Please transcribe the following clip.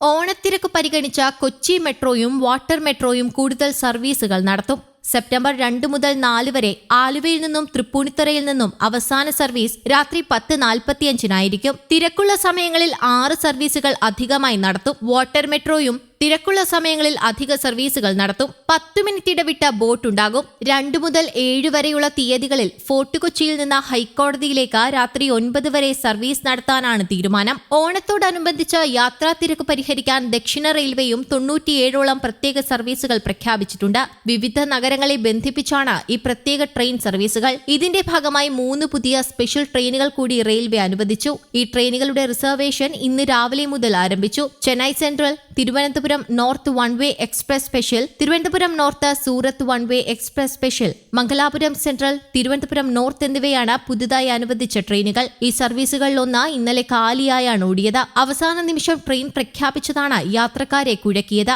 ഓണത്തിരക്ക് പരിഗണിച്ച കൊച്ചി മെട്രോയും വാട്ടർ മെട്രോയും കൂടുതൽ സർവീസുകൾ നടത്തും. സെപ്റ്റംബർ 2 മുതൽ 4 വരെ ആലുവയിൽ നിന്നും തൃപ്പൂണിത്തുറയിൽ നിന്നും അവസാന സർവീസ് രാത്രി 10:45 തിരക്കുള്ള സമയങ്ങളിൽ 6 സർവീസുകൾ അധികമായി നടത്തും. വാട്ടർ മെട്രോയും തിരക്കുള്ള സമയങ്ങളിൽ അധിക സർവീസുകൾ നടത്തും. 10 മിനിറ്റ് ഇടവിട്ട ബോട്ട് ഉണ്ടാകും. 2 മുതൽ 7 വരെയുള്ള തീയതികളിൽ ഫോർട്ട് കൊച്ചിയിൽ നിന്ന് ഹൈക്കോടതിയിലേക്ക് രാത്രി 9 വരെ സർവീസ് നടത്താനാണ് തീരുമാനം. ഓണത്തോടനുബന്ധിച്ച് യാത്രാ തിരക്ക് പരിഹരിക്കാൻ ദക്ഷിണ റെയിൽവേയും 97ഓളം പ്രത്യേക സർവീസുകൾ പ്രഖ്യാപിച്ചിട്ടുണ്ട്. വിവിധ നഗരങ്ങളെ ബന്ധിപ്പിച്ചാണ് ഈ പ്രത്യേക ട്രെയിൻ സർവീസുകൾ. ഇതിന്റെ ഭാഗമായി 3 പുതിയ സ്പെഷ്യൽ ട്രെയിനുകൾ കൂടി റെയിൽവേ അനുവദിച്ചു. ഈ ട്രെയിനുകളുടെ റിസർവേഷൻ ഇന്ന് രാവിലെ മുതൽ ആരംഭിച്ചു. Chennai central, Thiruvananthapuram north one way express special, Thiruvananthapuram north Surat one way express special, Mangalapuram central, Thiruvananthapuram north എന്നിവയാണ് പുതുതായി അനുവദിച്ച ട്രെയിനുകൾ. ഈ സർവീസുകളിലൊന്ന് ഇന്നലെ കാലിയായാണ് ഓടിയത്. അവസാന നിമിഷം ട്രെയിൻ പ്രഖ്യാപിച്ചതാണ് യാത്രക്കാരെ കുഴക്കിയത്.